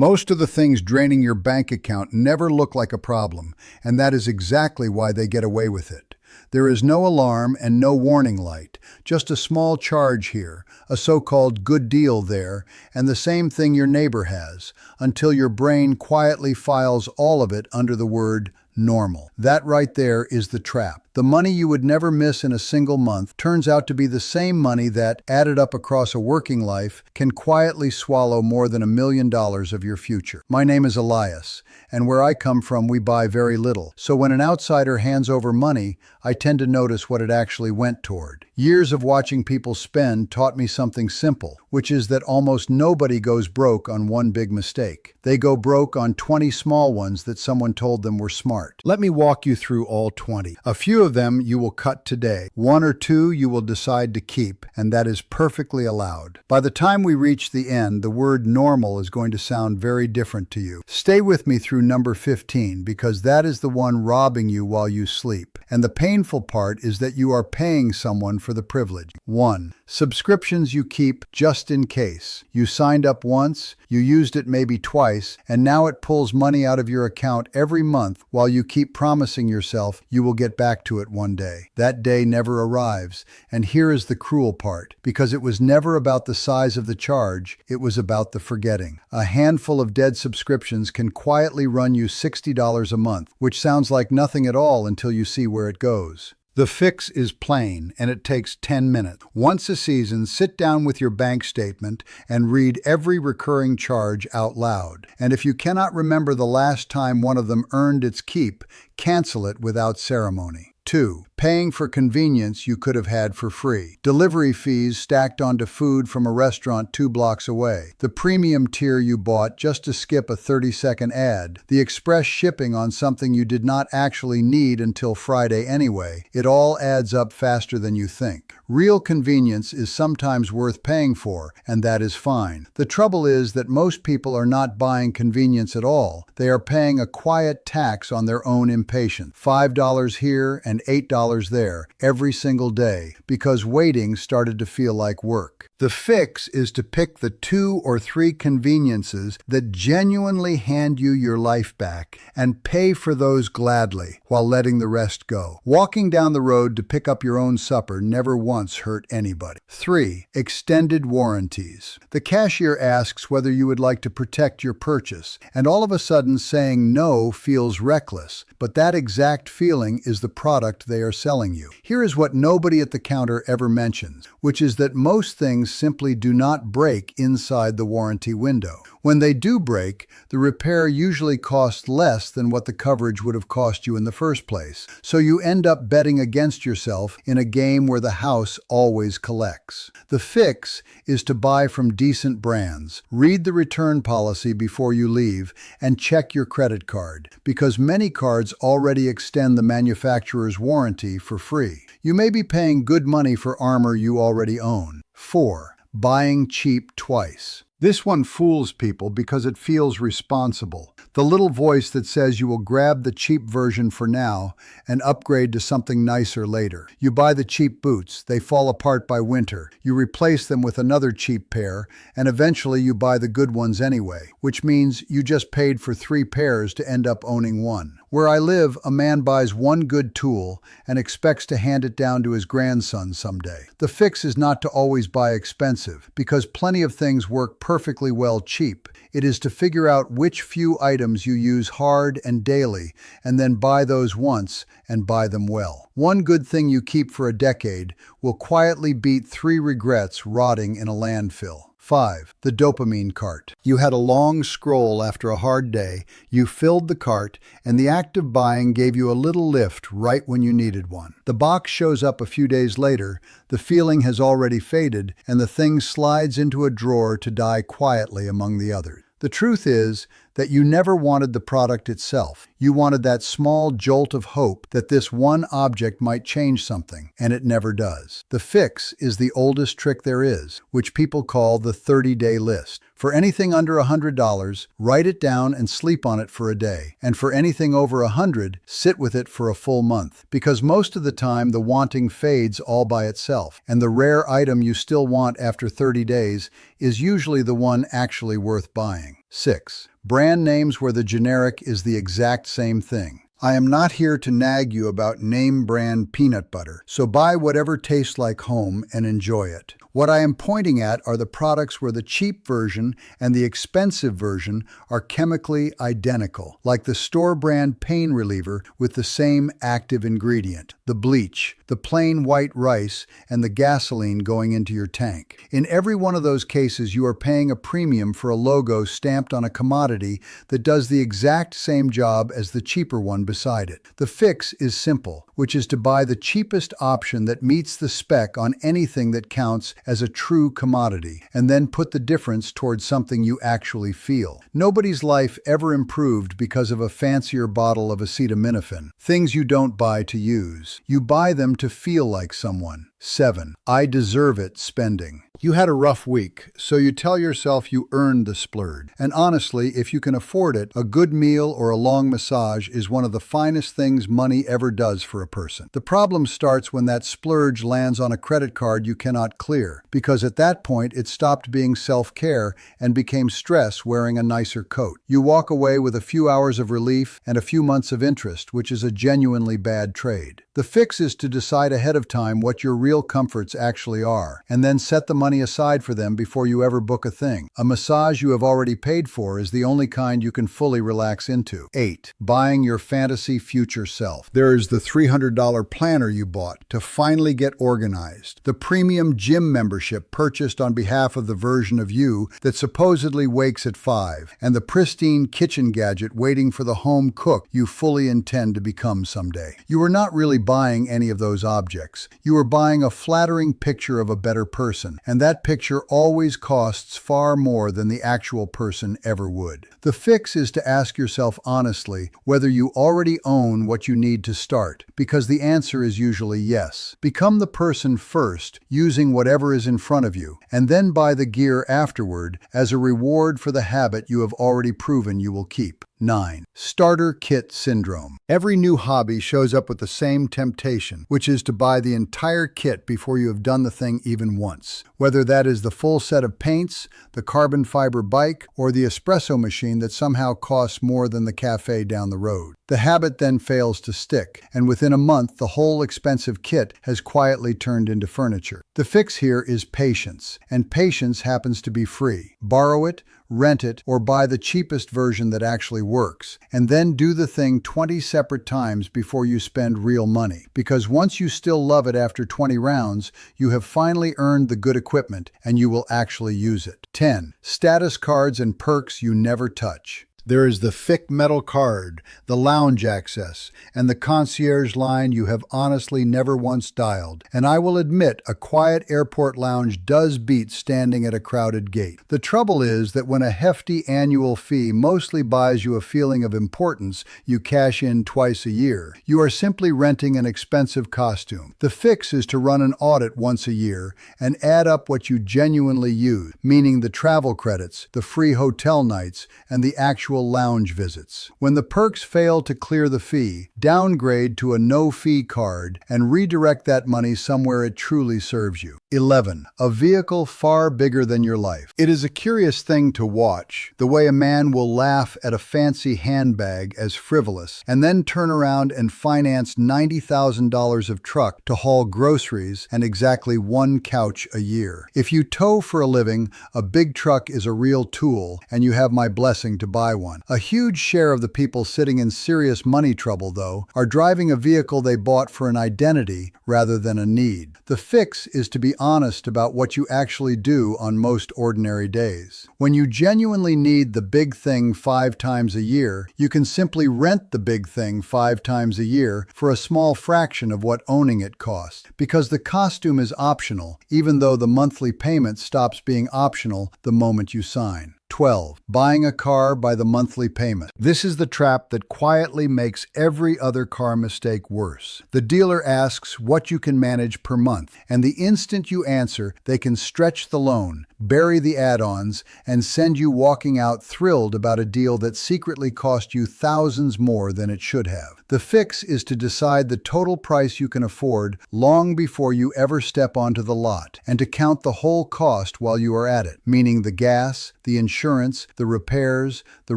Most of the things draining your bank account never look like a problem, and that is exactly why they get away with it. There is no alarm and no warning light, just a small charge here, a so-called good deal there, and the same thing your neighbor has, until your brain quietly files all of it under the word normal. That right there is the trap. The money you would never miss in a single month turns out to be the same money that, added up across a working life, can quietly swallow more than $1 million of your future. My name is Elias, and where I come from, we buy very little. So when an outsider hands over money, I tend to notice what it actually went toward. Years of watching people spend taught me something simple, which is that almost nobody goes broke on one big mistake. They go broke on 20 small ones that someone told them were smart. Let me walk you through all 20. A few of them you will cut today. 1 or 2 you will decide to keep, and that is perfectly allowed. By the time we reach the end, the word normal is going to sound very different to you. Stay with me through number 15, because that is the one robbing you while you sleep. And the painful part is that you are paying someone for the privilege. 1. Subscriptions you keep just in case. You signed up once, you used it maybe twice, and now it pulls money out of your account every month while you keep promising yourself you will get back to it one day. That day never arrives, and here is the cruel part. Because it was never about the size of the charge, it was about the forgetting. A handful of dead subscriptions can quietly run you $60 a month, which sounds like nothing at all until you see where it goes. The fix is plain, and it takes 10 minutes. Once a season, sit down with your bank statement and read every recurring charge out loud. And if you cannot remember the last time one of them earned its keep, cancel it without ceremony. 2. Paying for convenience you could have had for free. Delivery fees stacked onto food from a restaurant 2 blocks away. The premium tier you bought just to skip a 30-second ad. The express shipping on something you did not actually need until Friday anyway. It all adds up faster than you think. Real convenience is sometimes worth paying for, and that is fine. The trouble is that most people are not buying convenience at all. They are paying a quiet tax on their own impatience. $5 here and $8 there every single day because waiting started to feel like work. The fix is to pick the 2 or 3 conveniences that genuinely hand you your life back and pay for those gladly while letting the rest go. Walking down the road to pick up your own supper never once hurt anybody. 3. Extended warranties. The cashier asks whether you would like to protect your purchase, and all of a sudden saying no feels reckless, but that exact feeling is the product they are selling you. Here is what nobody at the counter ever mentions, which is that most things simply do not break inside the warranty window. When they do break, the repair usually costs less than what the coverage would have cost you in the first place. So you end up betting against yourself in a game where the house always collects. The fix is to buy from decent brands. Read the return policy before you leave and check your credit card, because many cards already extend the manufacturer's warranty for free. You may be paying good money for armor you already own. 4. Buying cheap twice. This one fools people because it feels responsible. The little voice that says you will grab the cheap version for now and upgrade to something nicer later. You buy the cheap boots, they fall apart by winter. You replace them with another cheap pair, and eventually you buy the good ones anyway, which means you just paid for 3 pairs to end up owning one. Where I live, a man buys one good tool and expects to hand it down to his grandson someday. The fix is not to always buy expensive, because plenty of things work perfectly well cheap. It is to figure out which few items you use hard and daily, and then buy those once and buy them well. One good thing you keep for a decade will quietly beat 3 regrets rotting in a landfill. 5. The dopamine cart. You had a long scroll after a hard day, you filled the cart, and the act of buying gave you a little lift right when you needed one. The box shows up a few days later, the feeling has already faded, and the thing slides into a drawer to die quietly among the others. The truth is that you never wanted the product itself. You wanted that small jolt of hope that this one object might change something, and it never does. The fix is the oldest trick there is, which people call the 30-day list. For anything under $100, write it down and sleep on it for a day. And for anything over $100, sit with it for a full month. Because most of the time, the wanting fades all by itself. And the rare item you still want after 30 days is usually the one actually worth buying. 6. Brand names where the generic is the exact same thing. I am not here to nag you about name brand peanut butter, so buy whatever tastes like home and enjoy it. What I am pointing at are the products where the cheap version and the expensive version are chemically identical, like the store brand pain reliever with the same active ingredient, the bleach, the plain white rice, and the gasoline going into your tank. In every one of those cases, you are paying a premium for a logo stamped on a commodity that does the exact same job as the cheaper one beside it. The fix is simple, which is to buy the cheapest option that meets the spec on anything that counts as a true commodity, and then put the difference towards something you actually feel. Nobody's life ever improved because of a fancier bottle of acetaminophen. Things you don't buy to use. You buy them to feel like someone. 7. I deserve it spending. You had a rough week, so you tell yourself you earned the splurge. And honestly, if you can afford it, a good meal or a long massage is one of the finest things money ever does for a person. The problem starts when that splurge lands on a credit card you cannot clear, because at that point it stopped being self-care and became stress wearing a nicer coat. You walk away with a few hours of relief and a few months of interest, which is a genuinely bad trade. The fix is to decide ahead of time what your real comforts actually are, and then set the money aside for them before you ever book a thing. A massage you have already paid for is the only kind you can fully relax into. 8. Buying your fantasy future self. There is the $300 planner you bought to finally get organized, the premium gym membership purchased on behalf of the version of you that supposedly wakes at 5, and the pristine kitchen gadget waiting for the home cook you fully intend to become someday. You are not really buying any of those objects. You are buying a flattering picture of a better person, and that picture always costs far more than the actual person ever would. The fix is to ask yourself honestly whether you already own what you need to start, because the answer is usually yes. Become the person first, using whatever is in front of you, and then buy the gear afterward as a reward for the habit you have already proven you will keep. 9. Starter kit syndrome. Every new hobby shows up with the same temptation, which is to buy the entire kit before you have done the thing even once. Whether that is the full set of paints, the carbon fiber bike, or the espresso machine that somehow costs more than the cafe down the road. The habit then fails to stick, and within a month the whole expensive kit has quietly turned into furniture. The fix here is patience, and patience happens to be free. Borrow it, rent it, or buy the cheapest version that actually works, and then do the thing 20 separate times before you spend real money. Because once you still love it after 20 rounds, you have finally earned the good equipment, and you will actually use it. 10. Status cards and perks you never touch. There is the thick metal card, the lounge access, and the concierge line you have honestly never once dialed. And I will admit, a quiet airport lounge does beat standing at a crowded gate. The trouble is that when a hefty annual fee mostly buys you a feeling of importance you cash in twice a year, you are simply renting an expensive costume. The fix is to run an audit once a year and add up what you genuinely use, meaning the travel credits, the free hotel nights, and the actual lounge visits. When the perks fail to clear the fee, downgrade to a no-fee card and redirect that money somewhere it truly serves you. 11. A vehicle far bigger than your life. It is a curious thing to watch, the way a man will laugh at a fancy handbag as frivolous, and then turn around and finance $90,000 of truck to haul groceries and exactly one couch a year. If you tow for a living, a big truck is a real tool, and you have my blessing to buy one. A huge share of the people sitting in serious money trouble, though, are driving a vehicle they bought for an identity rather than a need. The fix is to be honest about what you actually do on most ordinary days. When you genuinely need the big thing 5 times a year, you can simply rent the big thing 5 times a year for a small fraction of what owning it costs. Because the costume is optional, even though the monthly payment stops being optional the moment you sign. 12. Buying a car by the monthly payment. This is the trap that quietly makes every other car mistake worse. The dealer asks what you can manage per month, and the instant you answer, they can stretch the loan, bury the add-ons, and send you walking out thrilled about a deal that secretly cost you thousands more than it should have. The fix is to decide the total price you can afford long before you ever step onto the lot, and to count the whole cost while you are at it, meaning the gas, the insurance, the repairs, the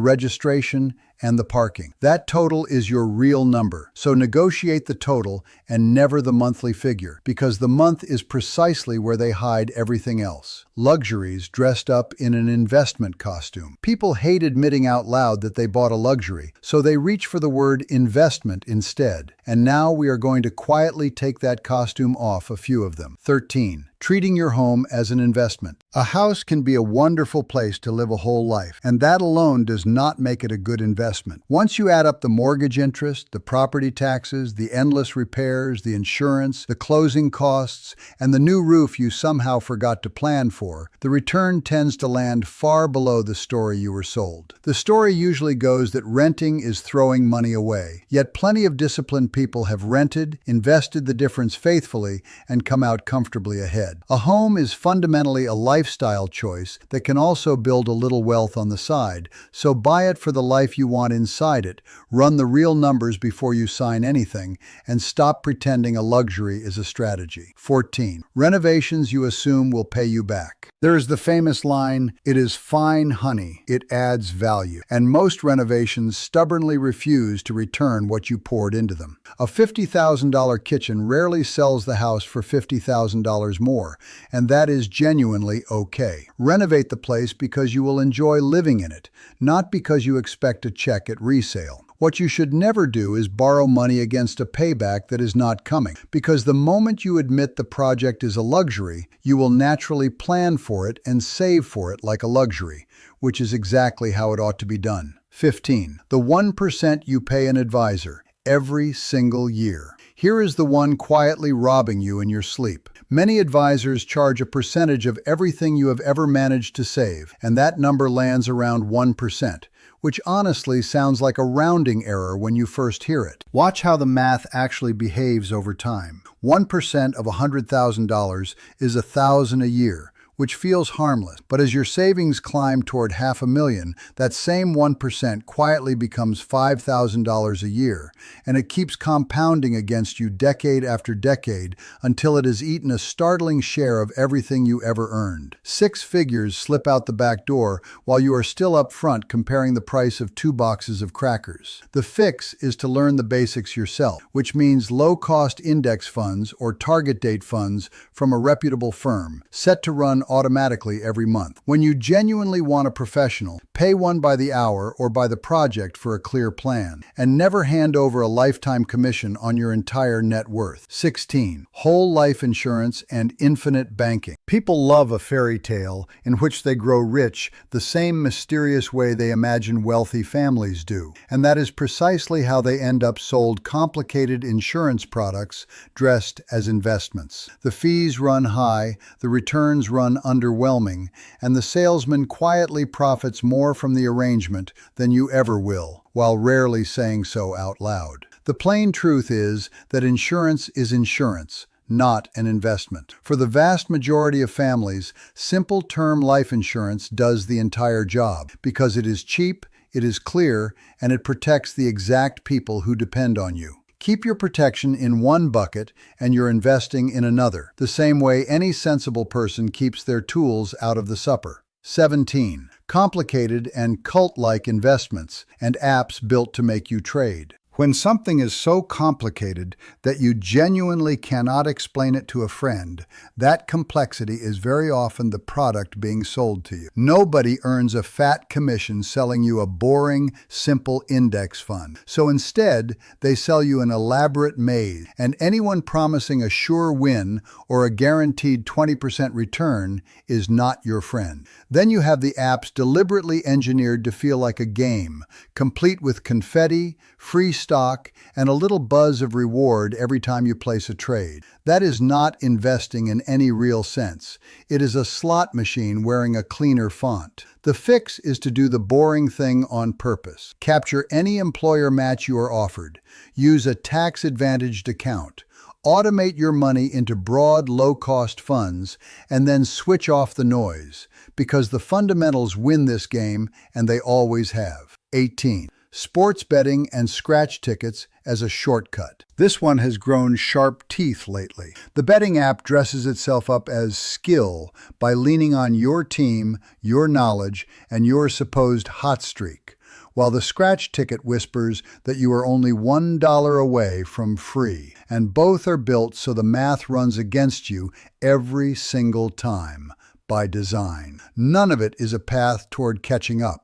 registration, and the parking. That total is your real number. So negotiate the total and never the monthly figure, because the month is precisely where they hide everything else. Luxuries dressed up in an investment costume. People hate admitting out loud that they bought a luxury, so they reach for the word investment instead. And now we are going to quietly take that costume off a few of them. 13. Treating your home as an investment. A house can be a wonderful place to live a whole life, and that alone does not make it a good investment. Once you add up the mortgage interest, the property taxes, the endless repairs, the insurance, the closing costs, and the new roof you somehow forgot to plan for, the return tends to land far below the story you were sold. The story usually goes that renting is throwing money away, yet plenty of disciplined people have rented, invested the difference faithfully, and come out comfortably ahead. A home is fundamentally a lifestyle choice that can also build a little wealth on the side, so buy it for the life you want inside it, run the real numbers before you sign anything, and stop pretending a luxury is a strategy. 14. Renovations you assume will pay you back. There is the famous line, "It is fine, honey, it adds value," and most renovations stubbornly refuse to return what you poured into them. A $50,000 kitchen rarely sells the house for $50,000 more, and that is genuinely okay. Renovate the place because you will enjoy living in it, not because you expect a check at resale. What you should never do is borrow money against a payback that is not coming, because the moment you admit the project is a luxury, you will naturally plan for it and save for it like a luxury, which is exactly how it ought to be done. 15. The 1% you pay an advisor every single year. Here is the one quietly robbing you in your sleep. Many advisors charge a percentage of everything you have ever managed to save, and that number lands around 1%. Which honestly sounds like a rounding error when you first hear it. Watch how the math actually behaves over time. 1% of $100,000 is $1,000 a year, which feels harmless. But as your savings climb toward $500,000, that same 1% quietly becomes $5,000 a year, and it keeps compounding against you decade after decade until it has eaten a startling share of everything you ever earned. 6 figures slip out the back door while you are still up front comparing the price of 2 boxes of crackers. The fix is to learn the basics yourself, which means low-cost index funds or target date funds from a reputable firm, set to run automatically every month. When you genuinely want a professional, pay one by the hour or by the project for a clear plan, and never hand over a lifetime commission on your entire net worth. 16. Whole life insurance and infinite banking. People love a fairy tale in which they grow rich the same mysterious way they imagine wealthy families do, and that is precisely how they end up sold complicated insurance products dressed as investments. The fees run high, the returns run underwhelming, and the salesman quietly profits more from the arrangement than you ever will, while rarely saying so out loud. The plain truth is that insurance is insurance, not an investment. For the vast majority of families, simple term life insurance does the entire job because it is cheap, it is clear, and it protects the exact people who depend on you. Keep your protection in one bucket and you're investing in another, the same way any sensible person keeps their tools out of the supper. 17. Complicated and cult-like investments and apps built to make you trade. When something is so complicated that you genuinely cannot explain it to a friend, that complexity is very often the product being sold to you. Nobody earns a fat commission selling you a boring, simple index fund. So instead, they sell you an elaborate maze, and anyone promising a sure win or a guaranteed 20% return is not your friend. Then you have the apps deliberately engineered to feel like a game, complete with confetti, free stock, and a little buzz of reward every time you place a trade. That is not investing in any real sense. It is a slot machine wearing a cleaner font. The fix is to do the boring thing on purpose. Capture any employer match you are offered. Use a tax-advantaged account. Automate your money into broad, low-cost funds and then switch off the noise, because the fundamentals win this game and they always have. 18. Sports betting and scratch tickets as a shortcut. This one has grown sharp teeth lately. The betting app dresses itself up as skill by leaning on your team, your knowledge, and your supposed hot streak, while the scratch ticket whispers that you are only $1 away from free. And both are built so the math runs against you every single time, by design. None of it is a path toward catching up.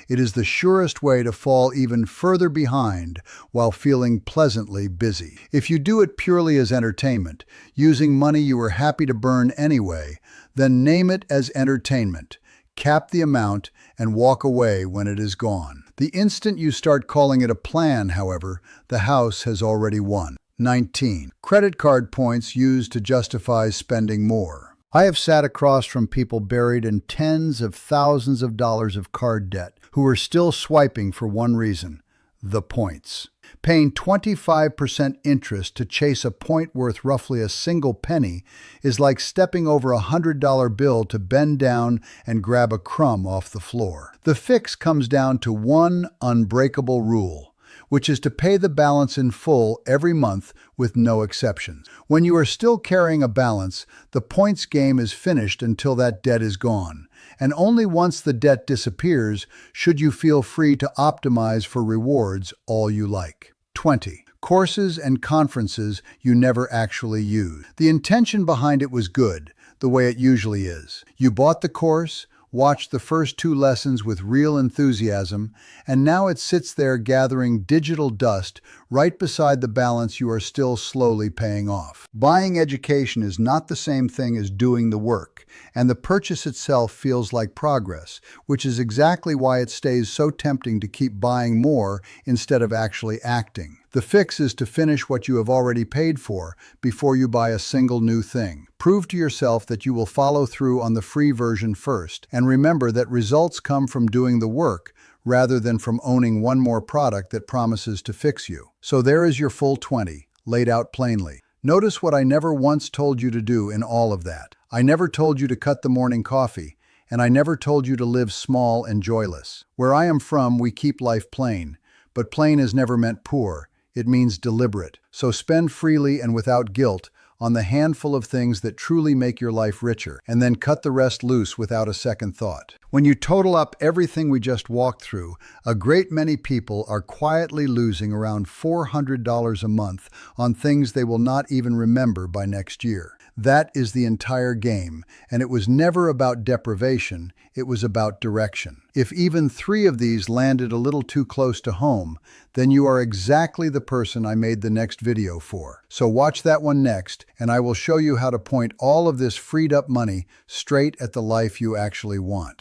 It is the surest way to fall even further behind while feeling pleasantly busy. If you do it purely as entertainment, using money you were happy to burn anyway, then name it as entertainment, cap the amount, and walk away when it is gone. The instant you start calling it a plan, however, the house has already won. 19. Credit card points used to justify spending more. I have sat across from people buried in tens of thousands of dollars of card debt who are still swiping for one reason: the points. Paying 25% interest to chase a point worth roughly a single penny is like stepping over a $100 bill to bend down and grab a crumb off the floor. The fix comes down to one unbreakable rule, which is to pay the balance in full every month with no exceptions. When you are still carrying a balance, the points game is finished until that debt is gone. And only once the debt disappears should you feel free to optimize for rewards all you like. 20. Courses and conferences you never actually use. The intention behind it was good, the way it usually is. You bought the course, watched the first 2 lessons with real enthusiasm, and now it sits there gathering digital dust right beside the balance you are still slowly paying off. Buying education is not the same thing as doing the work, and the purchase itself feels like progress, which is exactly why it stays so tempting to keep buying more instead of actually acting. The fix is to finish what you have already paid for before you buy a single new thing. Prove to yourself that you will follow through on the free version first, and remember that results come from doing the work rather than from owning one more product that promises to fix you. So there is your full 20, laid out plainly. Notice what I never once told you to do in all of that. I never told you to cut the morning coffee, and I never told you to live small and joyless. Where I am from, we keep life plain, but plain is never meant poor. It means deliberate. So spend freely and without guilt on the handful of things that truly make your life richer, and then cut the rest loose without a second thought. When you total up everything we just walked through, a great many people are quietly losing around $400 a month on things they will not even remember by next year. That is the entire game, and it was never about deprivation, it was about direction. If even 3 of these landed a little too close to home, then you are exactly the person I made the next video for. So watch that one next, and I will show you how to point all of this freed up money straight at the life you actually want.